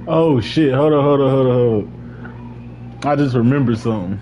Oh shit! Hold on. I just remembered something.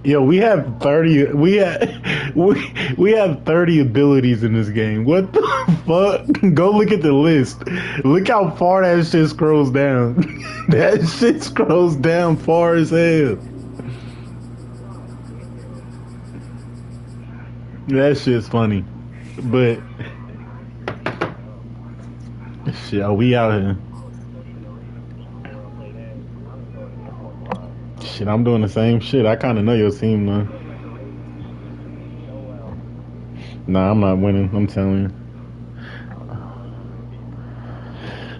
Yo, we have 30. We have 30 abilities in this game. What the fuck? Go look at the list. Look how far that shit scrolls down. That shit scrolls down far as hell. That shit's funny, but shit, are we out here? Shit, I'm doing the same shit. I kind of know your team now. Nah, I'm not winning. I'm telling you.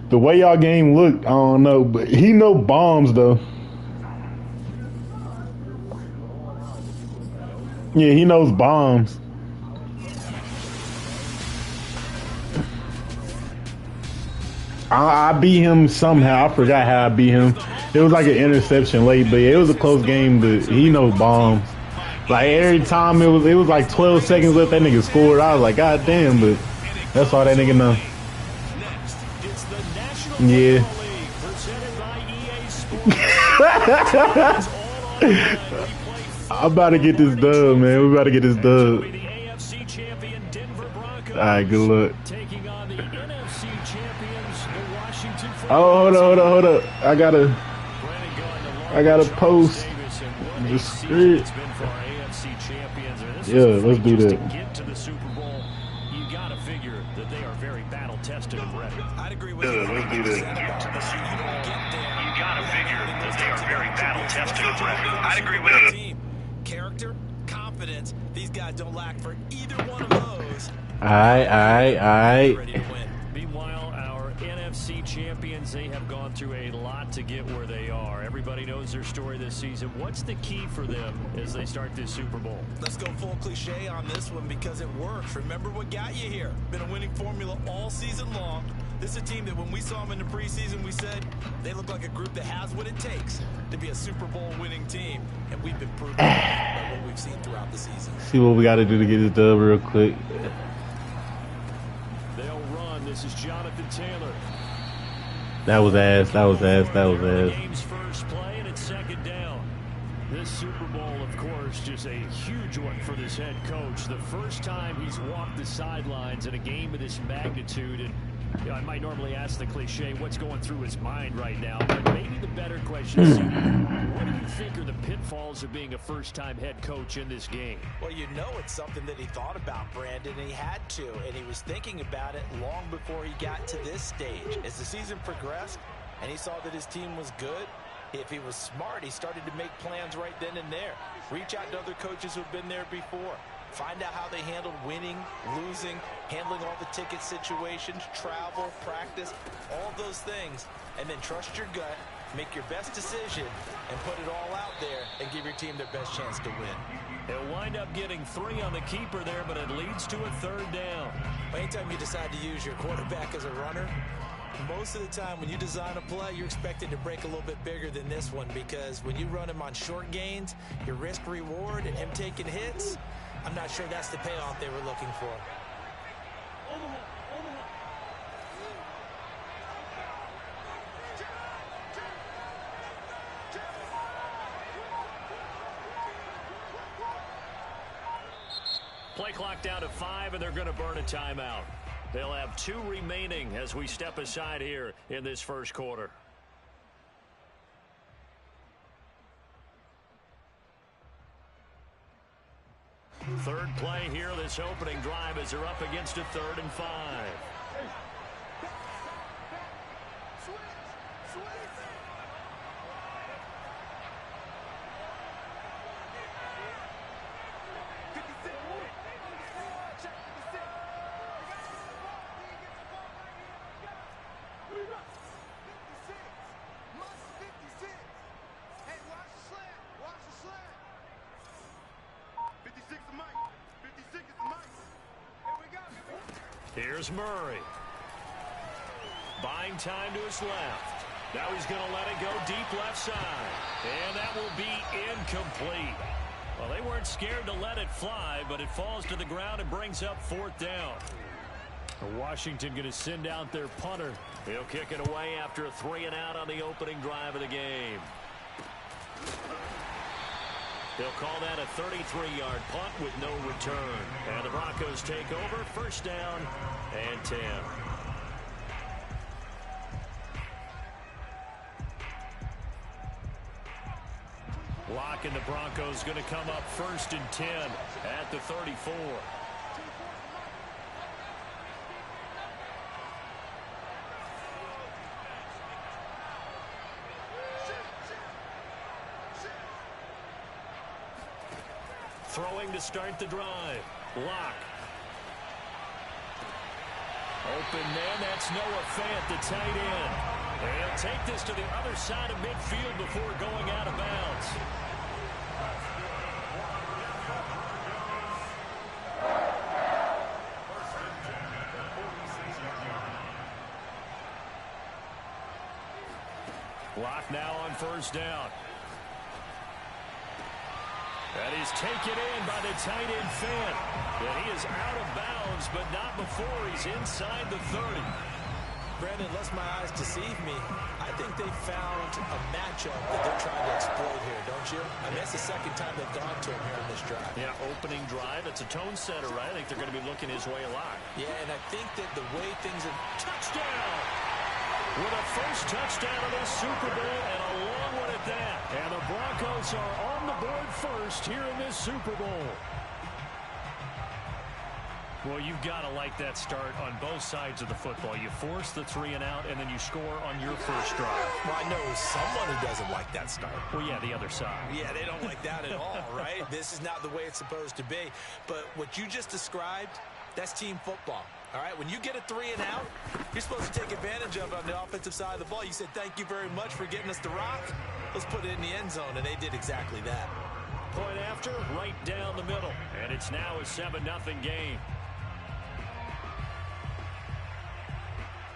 The way y'all game looked, I don't know, but he know bombs though. Yeah, he knows bombs. I beat him somehow. I forgot how I beat him. It was like an interception late, but yeah, it was a close game. But he knows bombs. Like every time it was like 12 seconds left, that nigga scored. I was like, God damn, but that's all that nigga know. Yeah. I'm about to get this dub, man. We about to get this dub. Alright, good luck. Oh, hold up. I gotta post the script. Yeah, let's do that. Get to the Super Bowl, you gotta figure that they are very battle tested and ready. I'd agree with you. Let's do that. Get to the Super Bowl, you gotta figure that they are very battle tested and ready. I'd agree with you. Team, character, confidence. These guys don't lack for either one of those. Aight. Ready to win. Meanwhile, our NFC champions, they have gone through a lot to get where they are. Everybody knows their story this season. What's the key for them as they start this Super Bowl? Let's go full cliche on this one because it works. Remember what got you here. Been a winning formula all season long. This is a team that when we saw them in the preseason, we said they look like a group that has what it takes to be a Super Bowl winning team. And we've been proving by what we've seen throughout the season. See what we got to do to get this dub real quick. They'll run. This is Jonathan Taylor. That was ass. Game's first play, and it's second down. This Super Bowl, of course, just a huge one for this head coach. The first time he's walked the sidelines in a game of this magnitude. And you know, I might normally ask the cliche, what's going through his mind right now? But maybe the better question is, what do you think are the pitfalls of being a first-time head coach in this game? Well, you know it's something that he thought about, Brandon, and he had to. And he was thinking about it long before he got to this stage. As the season progressed and he saw that his team was good, if he was smart, he started to make plans right then and there. Reach out to other coaches who've been there before. Find out how they handled winning, losing, handling all the ticket situations, travel, practice, all those things. And then trust your gut, make your best decision, and put it all out there and give your team their best chance to win. He'll wind up getting 3 on the keeper there, but it leads to a third down. Anytime you decide to use your quarterback as a runner, most of the time when you design a play, you're expected to break a little bit bigger than this one because when you run him on short gains, your risk-reward and him taking hits, I'm not sure that's the payoff they were looking for. Play clock down to 5, and they're going to burn a timeout. They'll have 2 remaining as we step aside here in this first quarter. Third play here, this opening drive as they're up against a 3rd and 5. Here's Murray. Buying time to his left. Now he's going to let it go deep left side. And that will be incomplete. Well, they weren't scared to let it fly, but it falls to the ground and brings up 4th down. Washington going to send out their punter. He'll kick it away after a 3-and-out on the opening drive of the game. They'll call that a 33-yard punt with no return. And the Broncos take over, first down and 10. Lock and the Broncos going to come up first and 10 at the 34. Throwing to start the drive. Lock. Open man, that's Noah Fant, the tight end. They'll take this to the other side of midfield before going out of bounds. Lock now on first down. That is taken in by the tight end Fant. And he is out of bounds, but not before he's inside the 30. Brandon, unless my eyes deceive me, I think they found a matchup that they're trying to exploit here, don't you? I mean, that's the second time they've gone to him here on this drive. Yeah, opening drive. It's a tone setter, right? I think they're going to be looking his way a lot. Yeah, and I think that the way things have... Touchdown! With a first touchdown of this Super Bowl and a long one at that. And the Broncos are on the board first here in this Super Bowl. Well, you've got to like that start on both sides of the football. You force the 3 and out, and then you score on your first drive. Well, I know someone who doesn't like that start. Well, yeah, the other side. Yeah, they don't like that at all, right? This is not the way it's supposed to be. But what you just described, that's team football. All right, when you get a 3 and out, you're supposed to take advantage of it on the offensive side of the ball. You said, thank you very much for getting us the rock. Let's put it in the end zone, and they did exactly that. Point after, right down the middle. And it's now a 7-0 game.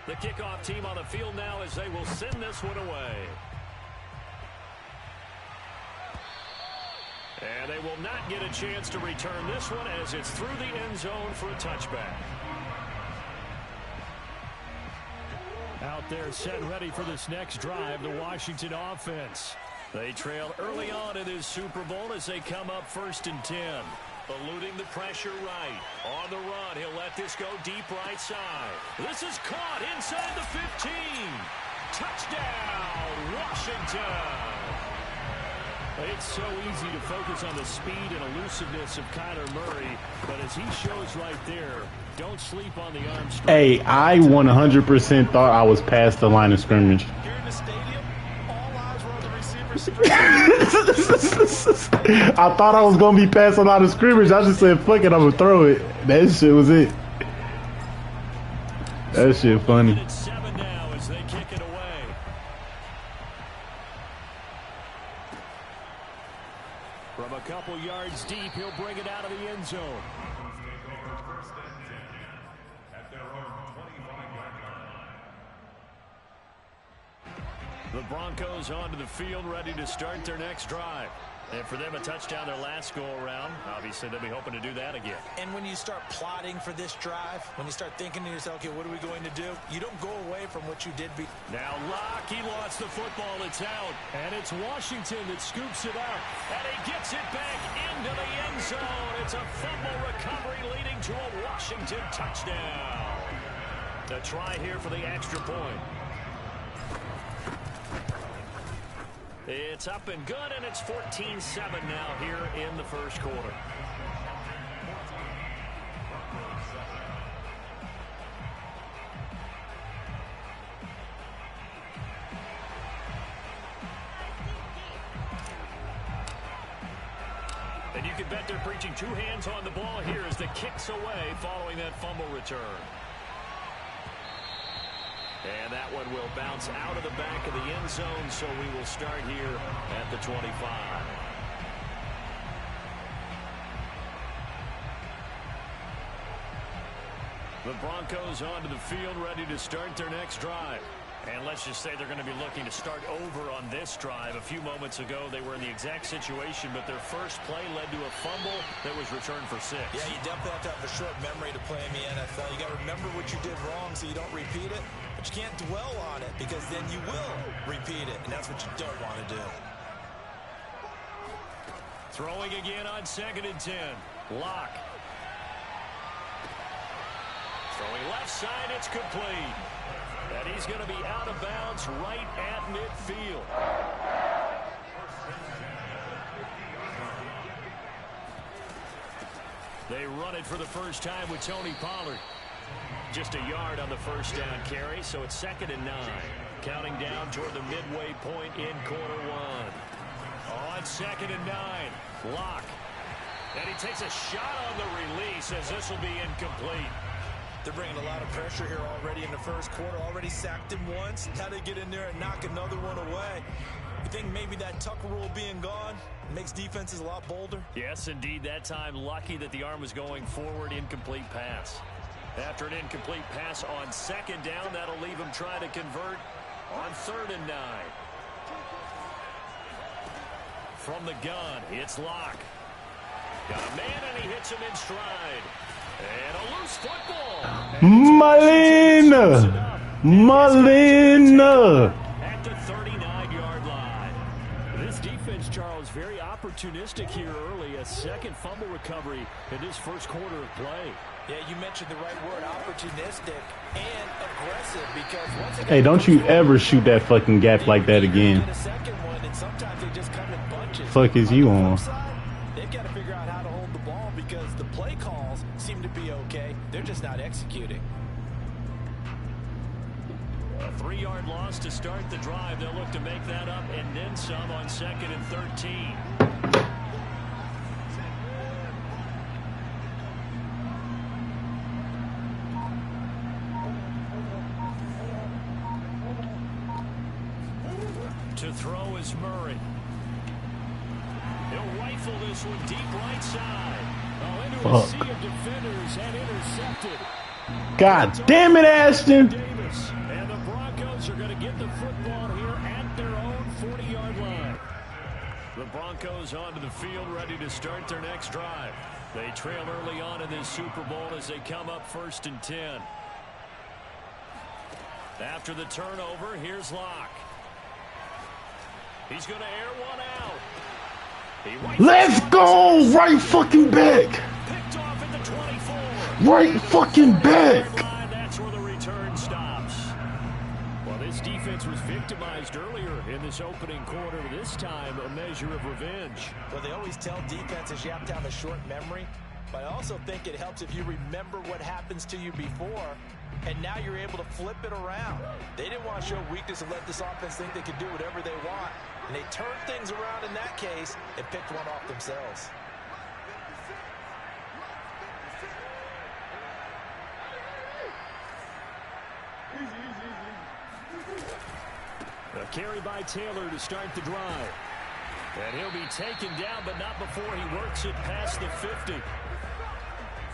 The kickoff team on the field now as they will send this one away. And they will not get a chance to return this one as it's through the end zone for a touchback. Out there set ready for this next drive, the Washington offense. They trail early on in this Super Bowl as they come up first and 10. Eluding the pressure right. On the run, he'll let this go deep right side. This is caught inside the 15. Touchdown, Washington. It's so easy to focus on the speed and elusiveness of Kyler Murray, but as he shows right there, don't sleep on the arm strength. Hey, I 100% thought I was past the line of scrimmage. Here in the stadium, all eyes were on the receivers. I thought I was going to be past the line of scrimmage. I just said, fuck it, I'm going to throw it. That shit was it. That shit funny. It's 7 now as they kick it away. From a couple yards deep, he'll bring it out of the end zone. The Broncos onto the field, ready to start their next drive. And for them, a touchdown their last go-around. Obviously, they'll be hoping to do that again. And when you start plotting for this drive, when you start thinking to yourself, okay, what are we going to do? You don't go away from what you did. Now Locke, he lost the football. It's out. And it's Washington that scoops it up. And he gets it back into the end zone. It's a fumble recovery leading to a Washington touchdown. A try here for the extra point. It's up and good, and it's 14-7 now here in the first quarter. And you can bet they're preaching two hands on the ball here as the kick's away following that fumble return. And that one will bounce out of the back of the end zone, so we will start here at the 25. The Broncos onto the field, ready to start their next drive. And let's just say they're going to be looking to start over on this drive. A few moments ago, they were in the exact situation, but their first play led to a fumble that was returned for 6. Yeah, you definitely have to have a short memory to play in the NFL. You got to remember what you did wrong so you don't repeat it, but you can't dwell on it because then you will repeat it, and that's what you don't want to do. Throwing again on 2nd and 10. Lock. Throwing left side, it's complete. And he's going to be out of bounds right at midfield. They run it for the first time with Tony Pollard. Just a yard on the first down carry, so it's 2nd and 9. Counting down toward the midway point in quarter one. On 2nd and 9, Lock. And he takes a shot on the release as this will be incomplete. They're bringing a lot of pressure here already in the first quarter. Already sacked him once. Now they get in there and knock another one away. I think maybe that tuck rule being gone makes defenses a lot bolder. Yes, indeed. That time, lucky that the arm was going forward. Incomplete pass. After an incomplete pass on 2nd down, that'll leave him trying to convert on 3rd and 9. From the gun, it's Lock. Got a man, and he hits him in stride. And a loose football. Malina. At the 39-yard line. This defense, Charles, very opportunistic here early. A second fumble recovery in this first quarter of play. Yeah, you mentioned the right word, opportunistic and aggressive, because once again, Hey, don't you ever shoot that fucking gap like that again. get a second one, and sometimes they just come in bunches. Fuck is you on? They've got to figure out how to hold the ball because the play calls seem to be okay. They're just not executing. A 3-yard loss to start the drive. They'll look to make that up and then some on 2nd and 13. To throw is Murray. He'll rifle this one deep right side. Oh, into a sea of defenders and intercepted. God damn it, Ashton. Davis. And the Broncos are going to get the football here at their own 40-yard line. The Broncos onto the field ready to start their next drive. They trail early on in this Super Bowl as they come up 1st and 10. After the turnover, here's Lock. He's going to air one out. Let's go! Right fucking back! Picked off at the 24. Right fucking back! That's where the return stops. Well, this defense was victimized earlier in this opening quarter. This time, a measure of revenge. Well, they always tell defenses you have to have a short memory, but I also think it helps if you remember what happens to you before, and now you're able to flip it around. They didn't want to show weakness and let this offense think they could do whatever they want, and they turned things around in that case and picked one off themselves. A carry by Taylor to start the drive. And he'll be taken down, but not before he works it past the 50.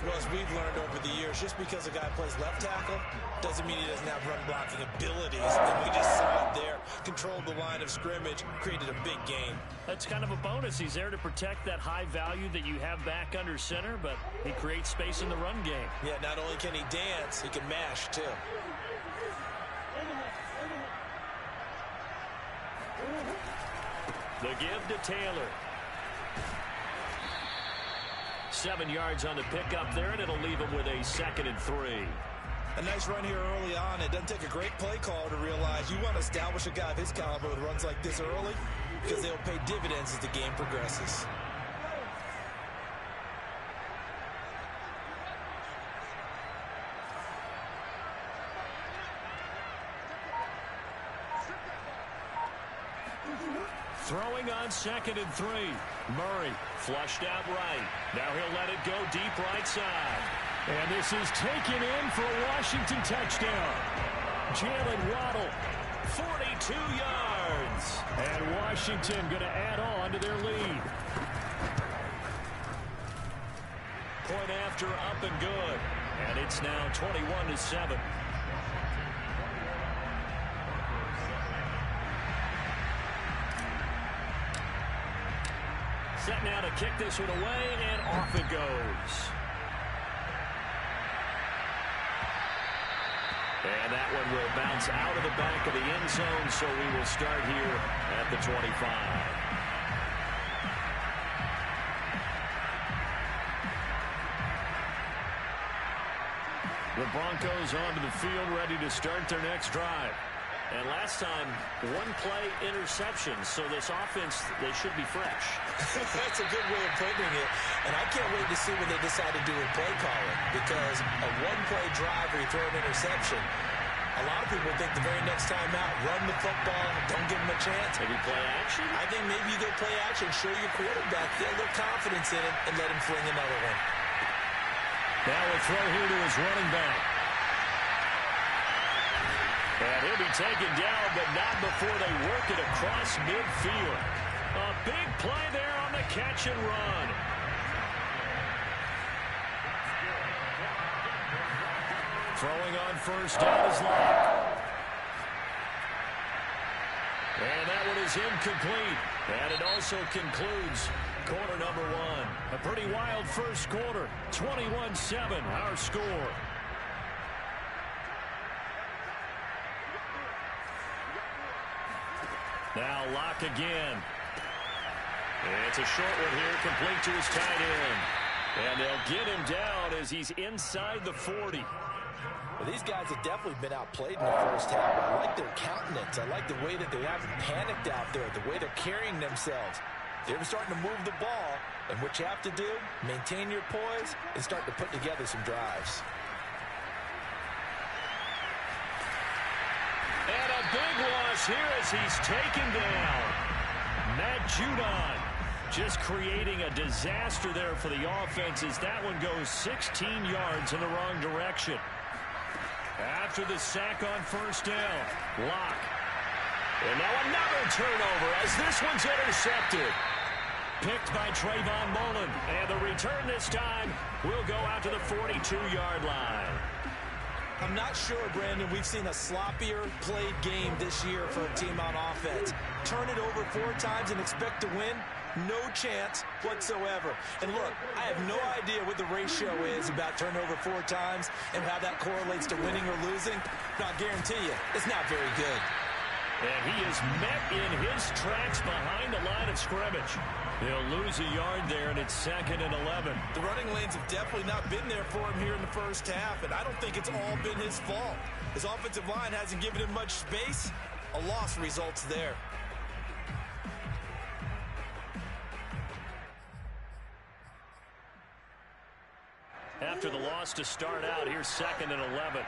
Well, as we've learned over the years, just because a guy plays left tackle doesn't mean he doesn't have run blocking abilities. And we just saw it there, controlled the line of scrimmage, created a big gain. That's kind of a bonus. He's there to protect that high value that you have back under center, but he creates space in the run game. Yeah, not only can he dance, he can mash too. The give to Taylor. 7 yards on the pickup there, and it'll leave him with a 2nd and 3. A nice run here early on. It doesn't take a great play call to realize you want to establish a guy of his caliber with runs like this early because they'll pay dividends as the game progresses. Throwing on 2nd and 3. Murray flushed out right. Now he'll let it go deep right side. And this is taken in for a Washington touchdown. Jalen Waddle, 42 yards. And Washington going to add on to their lead. Point after up and good. And it's now 21-7. Set now to kick this one away, and off it goes. And that one will bounce out of the back of the end zone, so we will start here at the 25. Broncos onto the field, ready to start their next drive. And last time, one play interception. So this offense, they should be fresh. That's a good way of putting it. And I can't wait to see what they decide to do with play calling. Because a one-play drive where you throw an interception, a lot of people think the very next time out, run the football, don't give them a chance. Maybe play action? I think maybe you go play action, show your quarterback, get a little confidence in it, and let him fling another one. Now a throw here to his running back. And he'll be taken down, but not before they work it across midfield. A big play there on the catch and run. Throwing on first down is Locke. And that one is incomplete. And it also concludes quarter number one. A pretty wild first quarter. 21-7, our score. Now Locke again. It's a short one here, complete to his tight end. And they'll get him down as he's inside the 40. Well, these guys have definitely been outplayed in the first half. I like their countenance. I like the way that they haven't panicked out there, the way they're carrying themselves. They're starting to move the ball, and what you have to do, maintain your poise and start to put together some drives. And a big loss here as he's taken down. Matt Judon just creating a disaster there for the offense as that one goes 16 yards in the wrong direction. After the sack on first down, Locke. And now another turnover as this one's intercepted. Picked by Trayvon Mullen. And the return this time will go out to the 42-yard line. I'm not sure, Brandon, we've seen a sloppier played game this year for a team on offense. Turn it over 4 times and expect to win? No chance whatsoever. And look, I have no idea what the ratio is about turnover 4 times and how that correlates to winning or losing. But I'll guarantee you, it's not very good. And he is met in his tracks behind the line of scrimmage. He'll lose a yard there, and it's 2nd and 11. The running lanes have definitely not been there for him here in the first half, and I don't think it's all been his fault. His offensive line hasn't given him much space. A loss results there. After the loss to start out, here's 2nd and 11.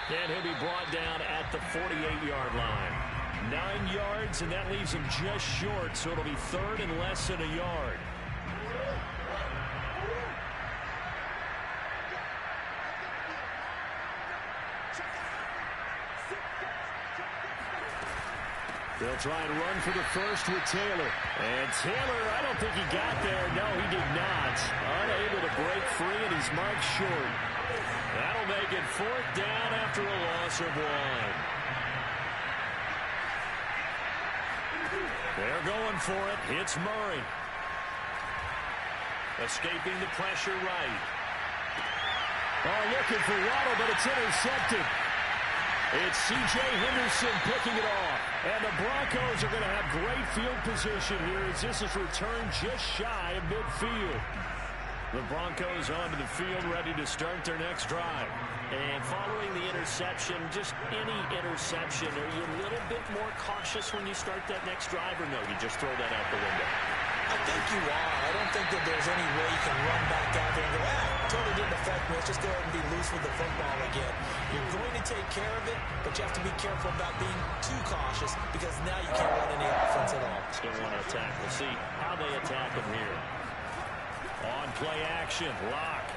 And he'll be brought down at the 48-yard line. 9 yards, and that leaves him just short, so it'll be 3rd and less than a yard. They'll try and run for the first with Taylor. And Taylor, I don't think he got there. No, he did not. Unable to break free, and he's marked short. That'll make it 4th down after a loss of 1. They're going for it. It's Murray. Escaping the pressure right. Oh, looking for Waddle, but it's intercepted. It's C.J. Henderson picking it off. And the Broncos are going to have great field position here as this is returned just shy of midfield. The Broncos onto the field, ready to start their next drive. And following the interception, just any interception, are you a little bit more cautious when you start that next drive, or no, you just throw that out the window? I think you are. I don't think that there's any way you can run back out there and go, totally didn't affect me. Let's just go ahead and be loose with the football again. You're going to take care of it, but you have to be careful about being too cautious because now you can't run any offense at all. Still want to attack. We'll see how they attack him here. On play action, Locke.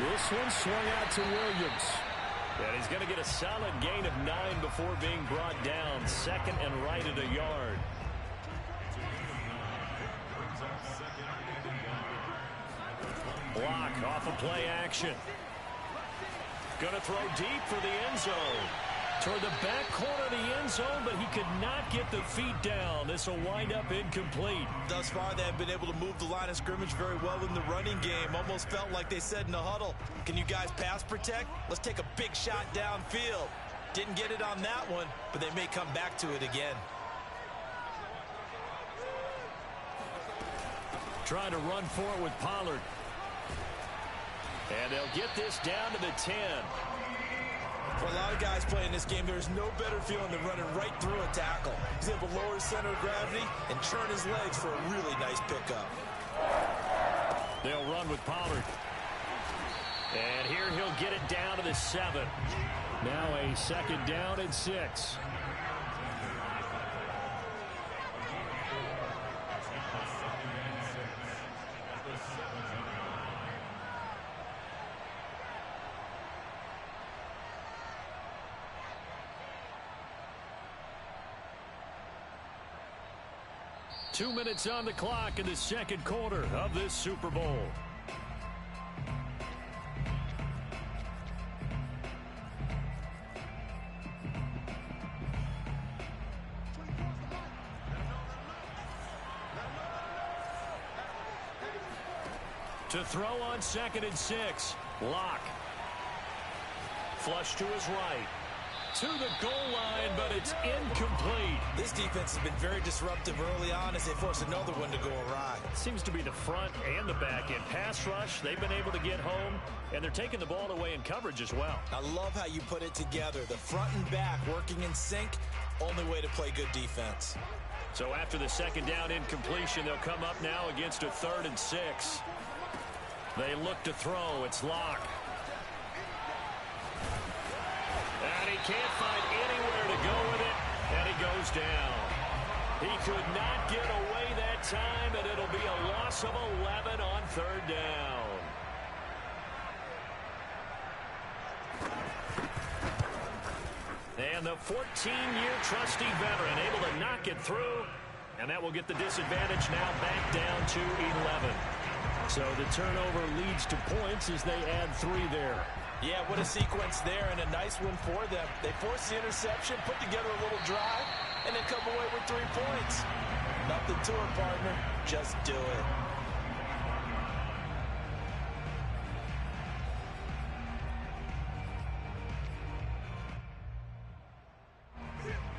This one swung out to Williams. And he's going to get a solid gain of 9 before being brought down. 2nd and right at a yard. Block off of play action. Going to throw deep for the end zone. Toward the back corner of the end zone, but he could not get the feet down. This will wind up incomplete. Thus far, they have been able to move the line of scrimmage very well in the running game. Almost felt like they said in the huddle, can you guys pass protect? Let's take a big shot downfield. Didn't get it on that one, but they may come back to it again. Trying to run for it with Pollard. And they'll get this down to the 10. For a lot of guys playing this game, there's no better feeling than running right through a tackle. He's able to lower his center of gravity and churn his legs for a really nice pickup. They'll run with Pollard. And here he'll get it down to the 7. Now a 2nd down and 6. Two minutes on the clock in the second quarter of this Super Bowl. To throw on 2nd and 6. Lock. Flush to his right. To the goal line, but it's incomplete. This defense has been very disruptive early on as they force another one to go awry. Seems to be the front and the back end. Pass rush, they've been able to get home, and they're taking the ball away in coverage as well. I love how you put it together. The front and back working in sync, only way to play good defense. So after the 2nd down incompletion, they'll come up now against a 3rd and 6. They look to throw. It's Lock. And he can't find anywhere to go with it, and he goes down. He could not get away that time, and it'll be a loss of 11 on 3rd down. And the 14-year trusty veteran able to knock it through, and that will get the disadvantage now back down to 11. So the turnover leads to points as they add 3 there. Yeah, what a sequence there, and a nice one for them. They force the interception, put together a little drive, and then come away with 3 points. Nothing to it, partner. Just do it.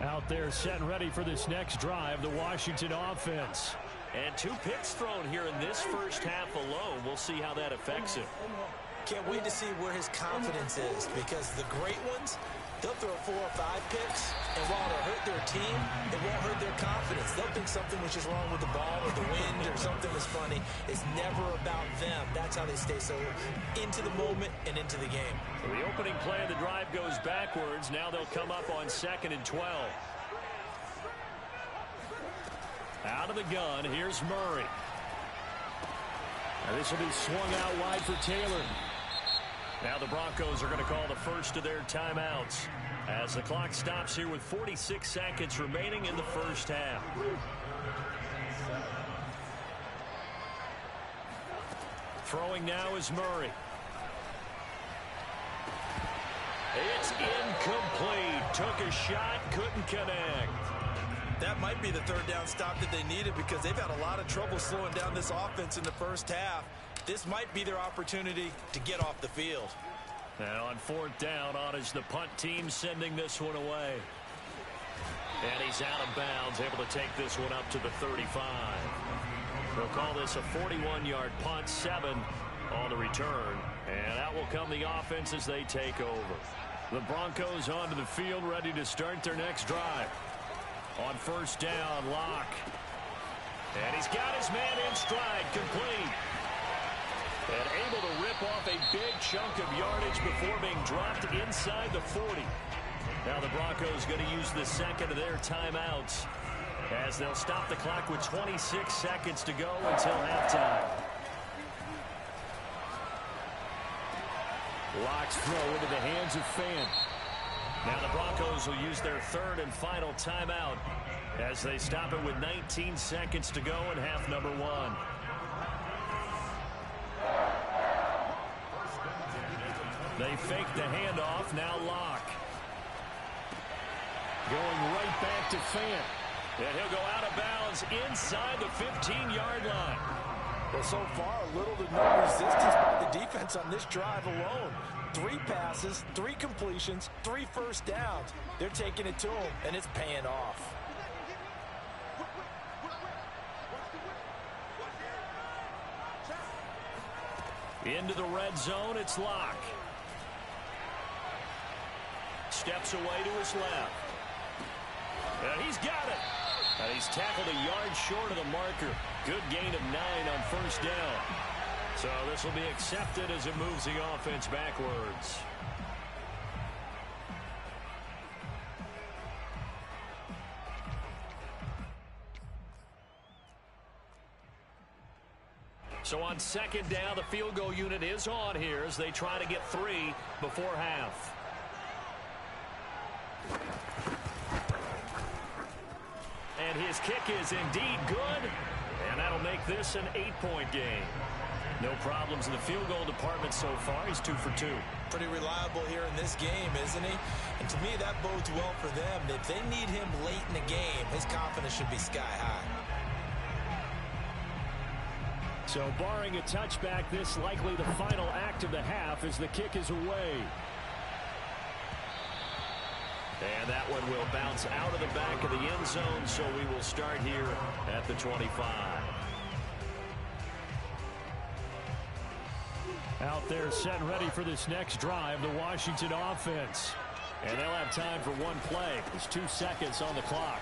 Out there set and ready for this next drive, the Washington offense. And 2 picks thrown here in this first half alone. We'll see how that affects him. Can't wait to see where his confidence is, because the great ones, they'll throw 4 or 5 picks, and while it'll hurt their team, it won't hurt their confidence. They'll think something was just wrong with the ball or the wind or something was funny. It's never about them. That's how they stay so into the moment and into the game. So the opening play of the drive goes backwards. Now they'll come up on 2nd and 12. Out of the gun, here's Murray. Now this will be swung out wide for Taylor. Now the Broncos are going to call the first of their timeouts as the clock stops here with 46 seconds remaining in the first half. Throwing now is Murray. It's incomplete. Took a shot, couldn't connect. That might be the 3rd down stop that they needed, because they've had a lot of trouble slowing down this offense in the first half. This might be their opportunity to get off the field. And on 4th down, on is the punt team sending this one away. And he's out of bounds, able to take this one up to the 35. They'll call this a 41-yard punt, 7 on the return. And out will come the offense as they take over. The Broncos onto the field, ready to start their next drive. On 1st down, Lock. And he's got his man in stride, complete. And able to rip off a big chunk of yardage before being dropped inside the 40. Now the Broncos going to use the 2nd of their timeouts as they'll stop the clock with 26 seconds to go until halftime. Lock's throw into the hands of Fan. Now the Broncos will use their 3rd and final timeout as they stop it with 19 seconds to go in half number 1. They fake the handoff, now Lock. Going right back to Fant. And he'll go out of bounds inside the 15-yard line. Well, so far, little to no resistance by the defense on this drive alone. 3 passes, 3 completions, 3 first downs. They're taking it to him, and it's paying off. Into the red zone, it's Locke. Steps away to his left. And he's got it. And he's tackled a yard short of the marker. Good gain of 9 on first down. So this will be accepted as it moves the offense backwards. So on second down, the field goal unit is on here as they try to get 3 before half. And his kick is indeed good, and that'll make this an 8-point game. No problems in the field goal department so far. He's 2 for 2. Pretty reliable here in this game, isn't he? And to me, that bodes well for them. If they need him late in the game, his confidence should be sky high. So barring a touchback, this likely the final act of the half as the kick is away. And that one will bounce out of the back of the end zone, so we will start here at the 25. Out there set and ready for this next drive, the Washington offense. And they'll have time for one play. There's 2 seconds on the clock.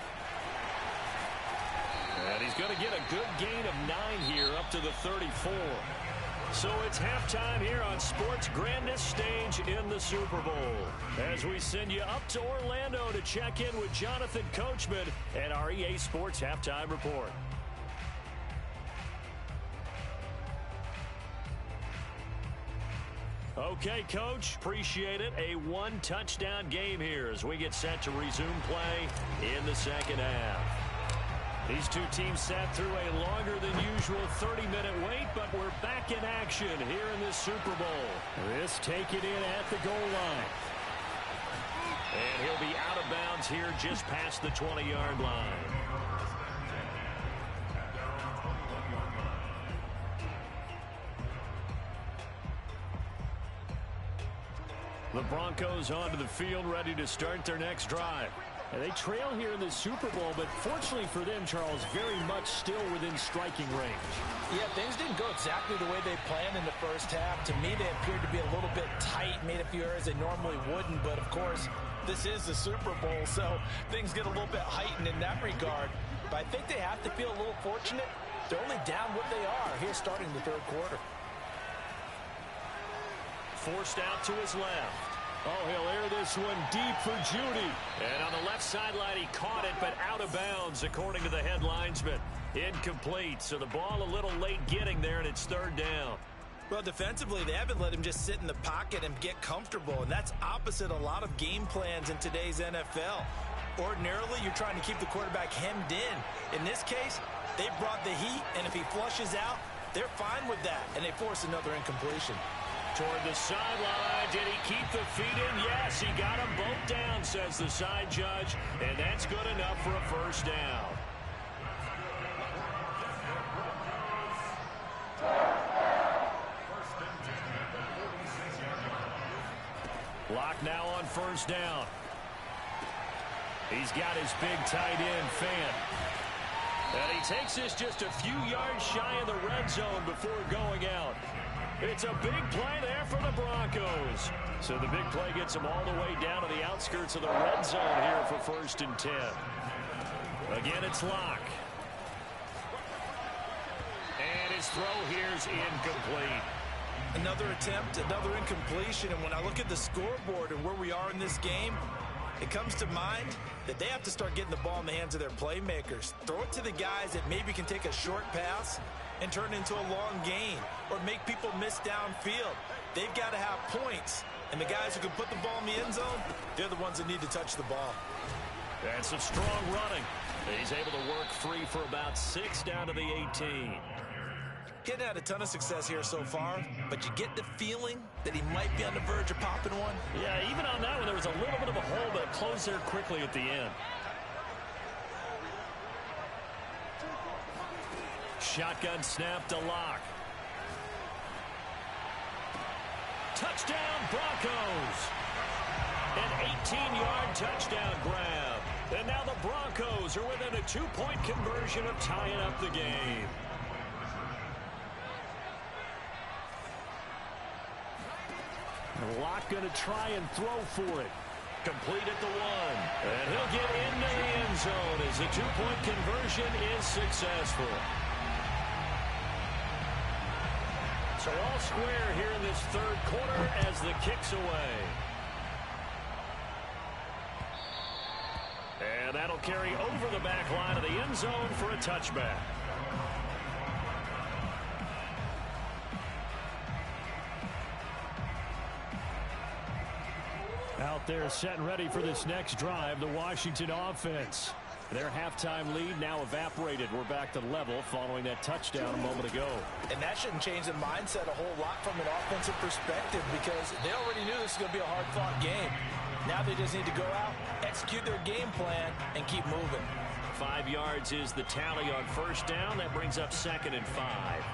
And he's going to get a good gain of 9 here up to the 34. So it's halftime here on sports' grandest stage in the Super Bowl. As we send you up to Orlando to check in with Jonathan Coachman and our EA Sports Halftime Report. Okay, Coach, appreciate it. A 1-touchdown game here as we get set to resume play in the second half. These two teams sat through a longer than usual 30-minute wait, but we're back in action here in this Super Bowl. This taken in at the goal line. And he'll be out of bounds here just past the 20-yard line. The Broncos onto the field, ready to start their next drive. And they trail here in the Super Bowl, but fortunately for them, Charles, very much still within striking range. Yeah, things didn't go exactly the way they planned in the first half. To me, they appeared to be a little bit tight, made a few errors they normally wouldn't. But, of course, this is the Super Bowl, so things get a little bit heightened in that regard. But I think they have to feel a little fortunate. They're only down what they are here starting the third quarter. Forced out to his left. Oh, he'll air this one deep for Judy. And on the left sideline, he caught it, but out of bounds, according to the head linesman. Incomplete, so the ball a little late getting there, and it's third down. Well, defensively, they haven't let him just sit in the pocket and get comfortable, and that's opposite a lot of game plans in today's NFL. Ordinarily, you're trying to keep the quarterback hemmed in. In this case, they brought the heat, and if he flushes out, they're fine with that, and they force another incompletion. Toward the sideline, did he keep the feet in? Yes, he got them both down, says the side judge, and that's good enough for a first down. Locke now on first down. He's got his big tight end, Fant. And he takes this just a few yards shy of the red zone before going out. It's a big play there for the Broncos. So the big play gets them all the way down to the outskirts of the red zone here for first and 10. Again, it's Locke. And his throw here is incomplete. Another attempt, another incompletion. And when I look at the scoreboard and where we are in this game, it comes to mind that they have to start getting the ball in the hands of their playmakers. Throw it to the guys that maybe can take a short pass and turn it into a long gain or make people miss downfield. They've got to have points. And the guys who can put the ball in the end zone, they're the ones that need to touch the ball. And some strong running. He's able to work free for about 6 down to the 18. He hadn't had a ton of success here so far, but you get the feeling that he might be on the verge of popping one. Yeah, even on that one, there was a little bit of a hole, but it closed there quickly at the end. Shotgun snap to Locke. Touchdown, Broncos. An 18-yard touchdown grab. And now the Broncos are within a 2-point conversion of tying up the game. Locke going to try and throw for it. Complete at the 1. And he'll get into the end zone as the 2-point conversion is successful. So all square here in this third quarter as the kick's away. And that'll carry over the back line of the end zone for a touchback. Out there set and ready for this next drive, the Washington offense. Their halftime lead now evaporated. We're back to level following that touchdown a moment ago. And that shouldn't change the mindset a whole lot from an offensive perspective because they already knew this was going to be a hard-fought game. Now they just need to go out, execute their game plan, and keep moving. 5 yards is the tally on first down. That brings up 2nd and 5.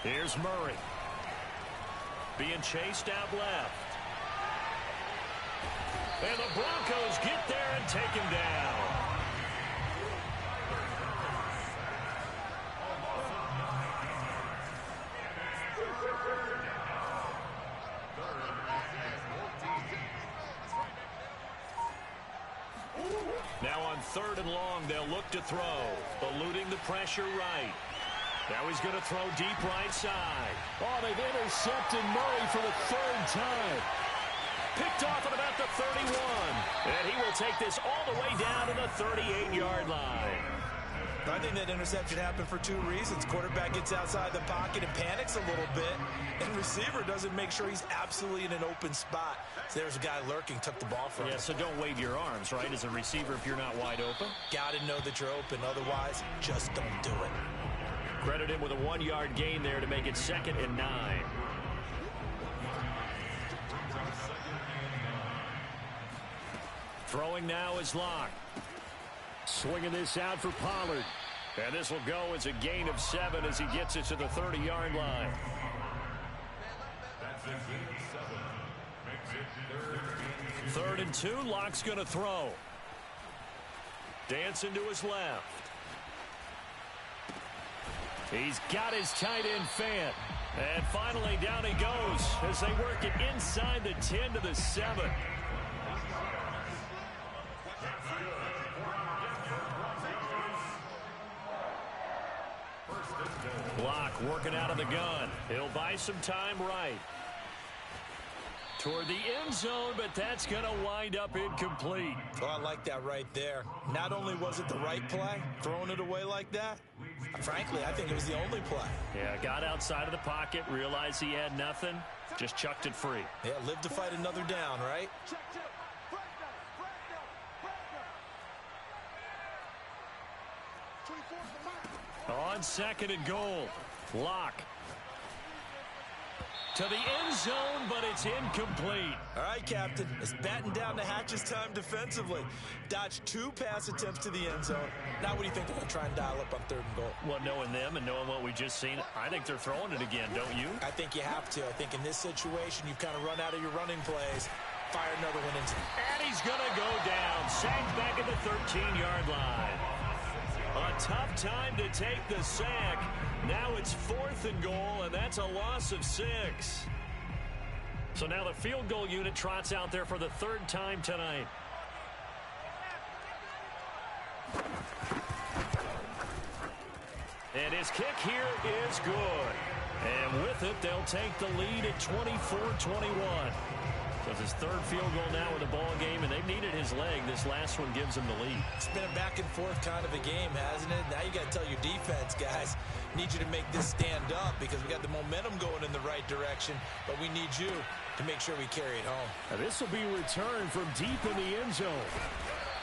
Here's Murray. Being chased out left. And the Broncos get there and take him down. Now on 3rd and long, they'll look to throw. Eluding the pressure right. Now he's going to throw deep right side. Oh, they've intercepted Murray for the 3rd time. Picked off at about the 31. And he will take this all the way down to the 38-yard line. I think that interception happened for 2 reasons. Quarterback gets outside the pocket and panics a little bit. And receiver doesn't make sure he's absolutely in an open spot. So there's a guy lurking, took the ball from him. Yeah, so don't wave your arms, right, as a receiver if you're not wide open. Got to know that you're open. Otherwise, just don't do it. Credit him with a 1-yard gain there to make it 2nd and 9. Throwing now is Locke. Swinging this out for Pollard. And this will go as a gain of 7 as he gets it to the 30-yard line. 3rd and 2, Locke's going to throw. Dancing to his left. He's got his tight end Fant. And finally down he goes as they work it inside the 10 to the 7. Locke working out of the gun. He'll buy some time right. Toward the end zone, but that's going to wind up incomplete. Oh, I like that right there. Not only was it the right play, throwing it away like that, frankly, I think it was the only play. Yeah, got outside of the pocket, realized he had nothing, just chucked it free. Yeah, live to fight another down, right? On 2nd and goal, Locke. To the end zone, but it's incomplete. All right, Captain. It's batten down the hatches time defensively. Dodged 2 pass attempts to the end zone. Now what do you think they're going to try and dial up on 3rd and goal? Well, knowing them and knowing what we just seen, I think they're throwing it again, don't you? I think you have to. I think in this situation, you've kind of run out of your running plays. Fire another one into them. And he's going to go down. Sacked back at the 13-yard line. A tough time to take the sack. Now it's 4th and goal, and that's a loss of 6. So now the field goal unit trots out there for the 3rd time tonight. And his kick here is good. And with it, they'll take the lead at 24-21. So It's his third field goal now in the ball game, and they've needed his leg. This last one gives him the lead. It's been a back-and-forth kind of a game, hasn't it? Now you got to tell your defense, guys, need you to make this stand up because we got the momentum going in the right direction, but we need you to make sure we carry it home. Now this will be returned from deep in the end zone.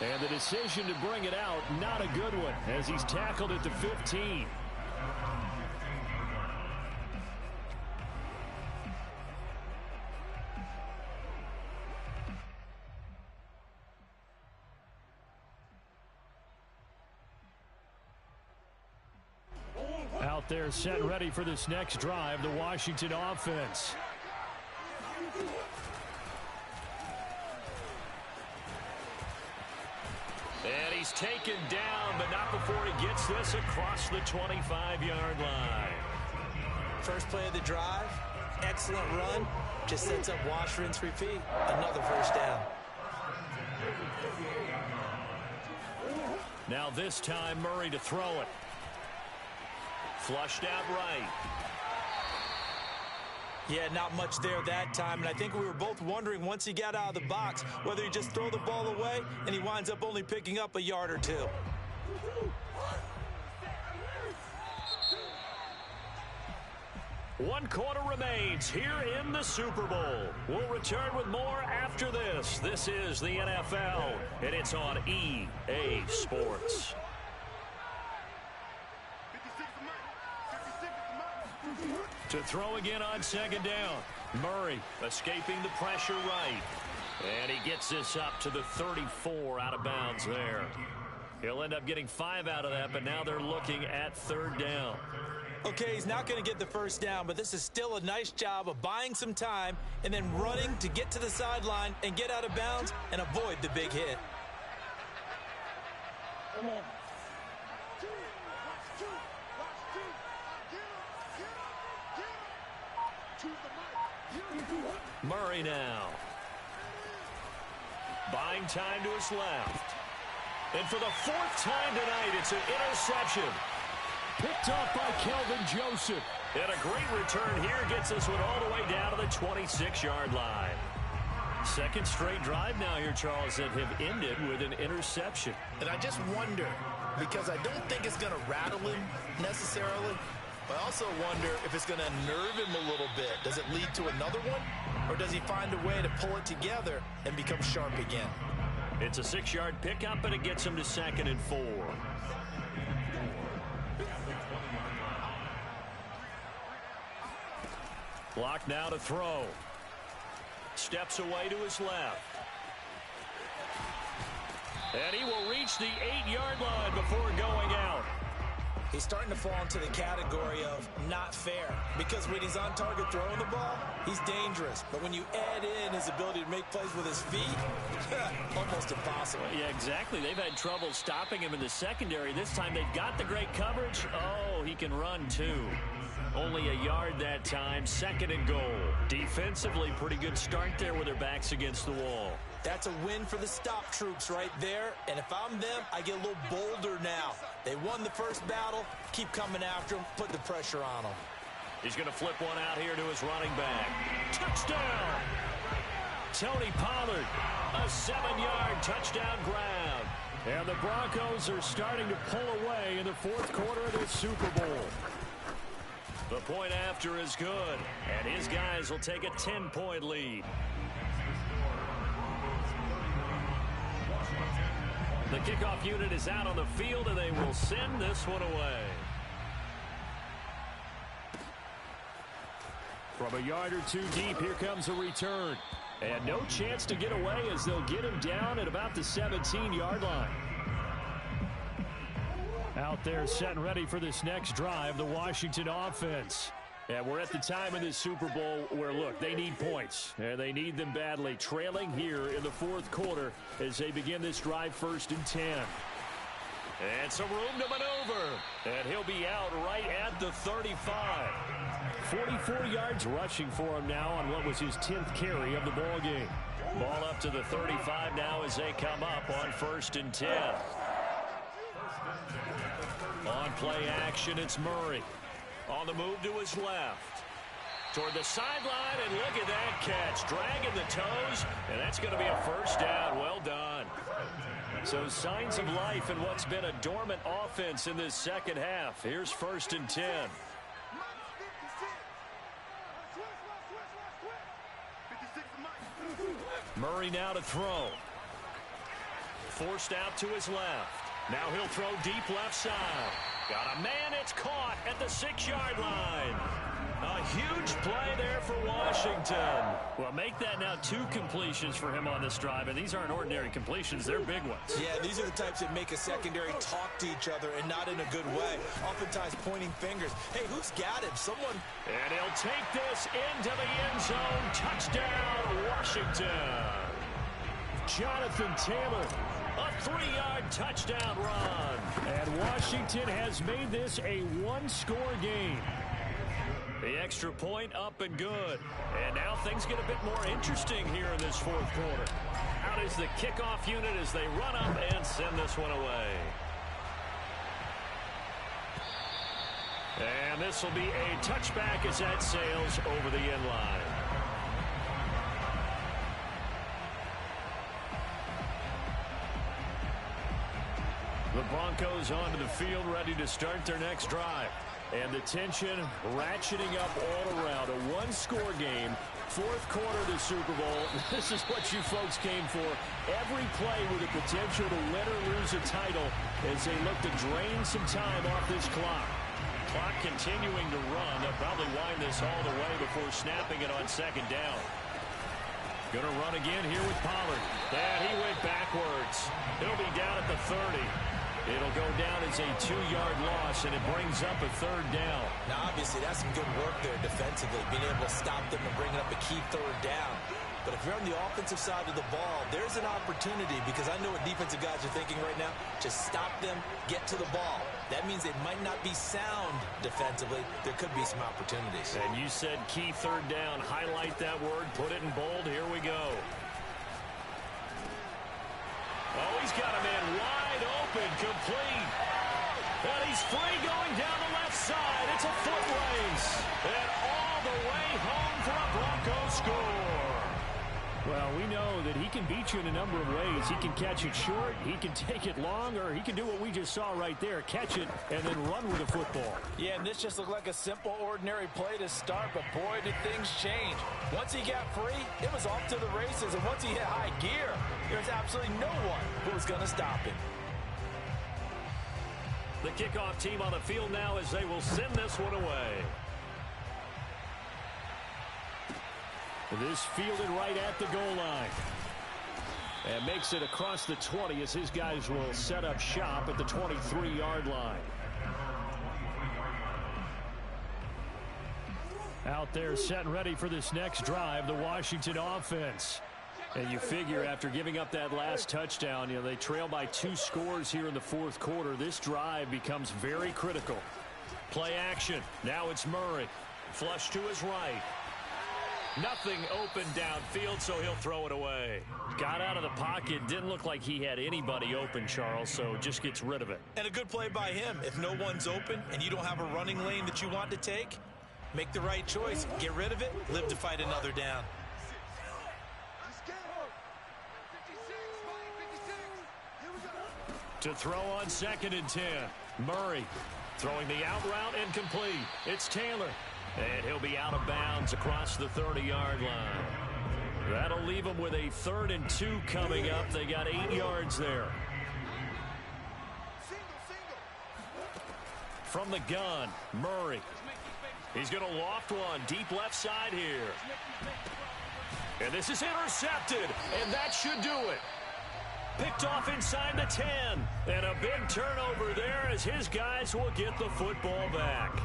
And the decision to bring it out, not a good one, as he's tackled at the 15. Out there set ready for this next drive, the Washington offense. And he's taken down, but not before he gets this across the 25-yard line. First play of the drive, excellent run, just sets up wash, rinse, repeat. Another first down. Now this time Murray to throw it. Flushed out right. Yeah, not much there that time, and I think we were both wondering once he got out of the box whether he just throw the ball away and he winds up only picking up a yard or two. One quarter remains here in the Super Bowl. We'll return with more after this. This is the NFL, and it's on EA Sports. To throw again on second down. Murray escaping the pressure right. And he gets this up to the 34 out of bounds there. He'll end up getting 5 out of that, but now they're looking at third down. Okay, he's not going to get the first down, but this is still a nice job of buying some time and then running to get to the sideline and get out of bounds and avoid the big hit. Murray now. Buying time to his left. And for the 4th time tonight, it's an interception. Picked off by Kelvin Joseph. And a great return here gets this one all the way down to the 26-yard line. Second straight drive now here, Charles, that have ended with an interception. And I just wonder, because I don't think it's going to rattle him necessarily, but I also wonder if it's going to unnerve him a little bit. Does it lead to another one? Or does he find a way to pull it together and become sharp again? It's a 6-yard pickup, and it gets him to 2nd and 4. Clock now to throw. Steps away to his left. And he will reach the 8-yard line before going out. He's starting to fall into the category of not fair, because when he's on target throwing the ball, he's dangerous. But when you add in his ability to make plays with his feet, almost impossible. Yeah, exactly. They've had trouble stopping him in the secondary. This time they've got the great coverage. Oh, he can run too. Only a yard that time, 2nd and goal. Defensively, pretty good start there with their backs against the wall. That's a win for the stop troops right there. And if I'm them, I get a little bolder now. They won the first battle. Keep coming after them. Put the pressure on them. He's going to flip one out here to his running back. Touchdown! Tony Pollard, a 7-yard touchdown grab. And the Broncos are starting to pull away in the 4th quarter of this Super Bowl. The point after is good, and his guys will take a 10-point lead. The kickoff unit is out on the field, and they will send this one away. From a yard or two deep, here comes a return. And no chance to get away as they'll get him down at about the 17-yard line. Out there set and ready for this next drive, the Washington offense. And we're at the time in this Super Bowl where, look, they need points. And they need them badly. Trailing here in the 4th quarter as they begin this drive 1st and 10. And some room to maneuver. And he'll be out right at the 35. 44 yards rushing for him now on what was his 10th carry of the ball game. Ball up to the 35 now as they come up on 1st and 10. On play action, it's Murray. On the move to his left. toward the sideline, and look at that catch. Dragging the toes, and that's going to be a first down. Well done. So signs of life in what's been a dormant offense in this second half. Here's 1st and 10. Murray now to throw. Forced out to his left. Now he'll throw deep left side. Got a man, it's caught at the 6-yard line. A huge play there for Washington. Well, make that now 2 completions for him on this drive, and these aren't ordinary completions. They're big ones. Yeah, these are the types that make a secondary talk to each other, and not in a good way. Oftentimes pointing fingers. Hey, who's got him? Someone. And he'll take this into the end zone. Touchdown, Washington. Jonathan Taylor. A 3-yard touchdown run. And Washington has made this a 1-score game. The extra point up and good. And now things get a bit more interesting here in this 4th quarter. Out is the kickoff unit as they run up and send this one away. And this will be a touchback as that sails over the end line. The Broncos onto the field, ready to start their next drive. And the tension ratcheting up all around. A 1-score game. 4th quarter of the Super Bowl. This is what you folks came for. Every play with the potential to win or lose a title as they look to drain some time off this clock. Clock continuing to run. They'll probably wind this all the way before snapping it on 2nd down. Going to run again here with Pollard. And he went backwards. He'll be down at the 30. It'll go down as a 2-yard loss, and it brings up a 3rd down. Now, obviously, that's some good work there defensively, being able to stop them and bringing up a key 3rd down. But if you're on the offensive side of the ball, there's an opportunity, because I know what defensive guys are thinking right now. Just stop them, get to the ball. That means they might not be sound defensively. There could be some opportunities. And you said key 3rd down. Highlight that word. Put it in bold. Here we go. Oh, he's got a man wide open, complete. And he's free going down the left side. It's a foot race. And all the way home for a Broncos score. Well, we know that he can beat you in a number of ways. He can catch it short, he can take it long, or he can do what we just saw right there, catch it and then run with the football. Yeah, and this just looked like a simple, ordinary play to start, but boy, did things change. Once he got free, it was off to the races, and once he hit high gear, there's absolutely no one who was going to stop him. The kickoff team on the field now as they will send this one away. This fielded right at the goal line. And makes it across the 20 as his guys will set up shop at the 23-yard line. Out there set and ready for this next drive, the Washington offense. And you figure after giving up that last touchdown, they trail by 2 scores here in the 4th quarter. This drive becomes very critical. Play action. Now it's Murray. Flush to his right. Nothing open downfield, so he'll throw it away. Got out of the pocket. Didn't look like he had anybody open, Charles, so just gets rid of it. And a good play by him. If no one's open and you don't have a running lane that you want to take, make the right choice. Get rid of it. Live to fight another down. To throw on 2nd and 10. Murray throwing the out route incomplete. It's Taylor. And he'll be out of bounds across the 30-yard line. That'll leave them with a 3rd and 2 coming up. They got 8 yards there. From the gun, Murray. He's going to loft one deep left side here. And this is intercepted, and that should do it. Picked off inside the 10. And a big turnover there as his guys will get the football back.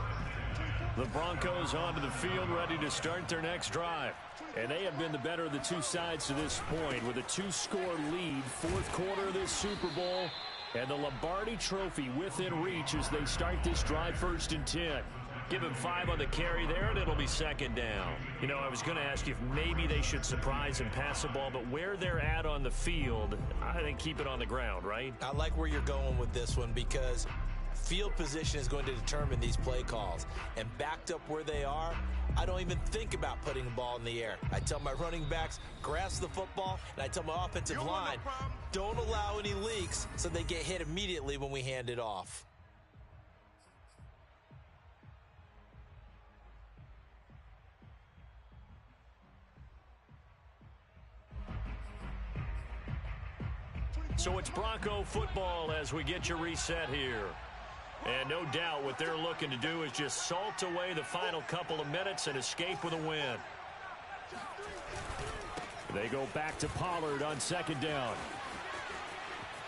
The Broncos onto the field ready to start their next drive. And they have been the better of the 2 sides to this point with a 2-score lead. 4th quarter of this Super Bowl. And the Lombardi Trophy within reach as they start this drive 1st and 10. Give him 5 on the carry there, and it'll be 2nd down. I was going to ask you if maybe they should surprise and pass the ball, but where they're at on the field, I think keep it on the ground, right? I like where you're going with this one because Field position is going to determine these play calls. And backed up where they are, I don't even think about putting the ball in the air. I tell my running backs, grasp the football, and I tell my offensive line, don't allow any leaks so they get hit immediately when we hand it off. So it's Bronco football as we get you reset here. And no doubt what they're looking to do is just salt away the final couple of minutes and escape with a win. They go back to Pollard on second down.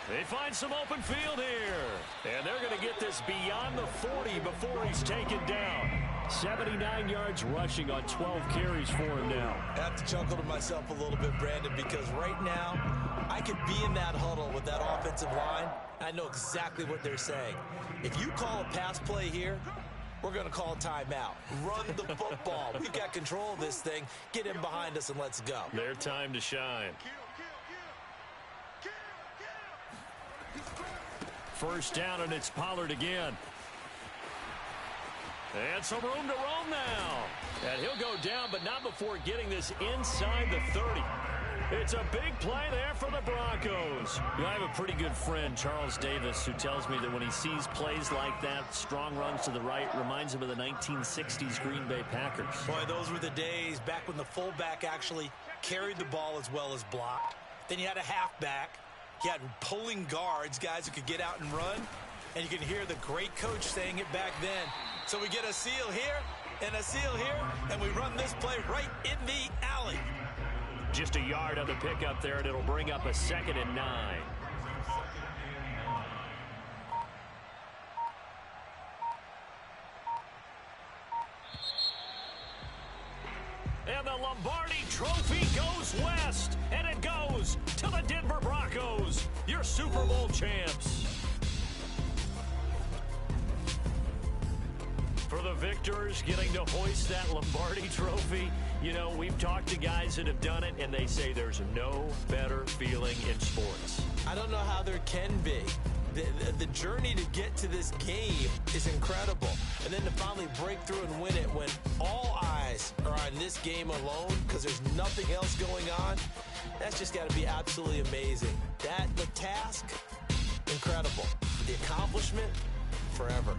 They find some open field here. And they're going to get this beyond the 40 before he's taken down. 79 yards rushing on 12 carries for him now. I have to chuckle to myself a little bit, Brandon, because right now I could be in that huddle with that offensive line. I know exactly what they're saying. If you call a pass play here, we're going to call timeout. Run the football. We've got control of this thing. Get in behind us and let's go. Their time to shine. First down, and it's Pollard again. And some room to roam now. And he'll go down, but not before getting this inside the 30. It's a big play there for the Broncos. I have a pretty good friend, Charles Davis, who tells me that when he sees plays like that, strong runs to the right, reminds him of the 1960s Green Bay Packers. Boy, those were the days back when the fullback actually carried the ball as well as blocked. Then you had a halfback. You had pulling guards, guys who could get out and run. And you can hear the great coach saying it back then. So we get a seal here and a seal here, and we run this play right in the alley. Just a yard on the pickup there, and it'll bring up a 2nd and 9. And the Lombardi Trophy goes west, and it goes to the Denver Broncos, your Super Bowl champs. For the victors getting to hoist that Lombardi Trophy, you know, we've talked to guys that have done it, and they say there's no better feeling in sports. I don't know how there can be. The journey to get to this game is incredible. And then to finally break through and win it when all eyes are on this game alone because there's nothing else going on, that's just got to be absolutely amazing. The task, incredible. The accomplishment, forever.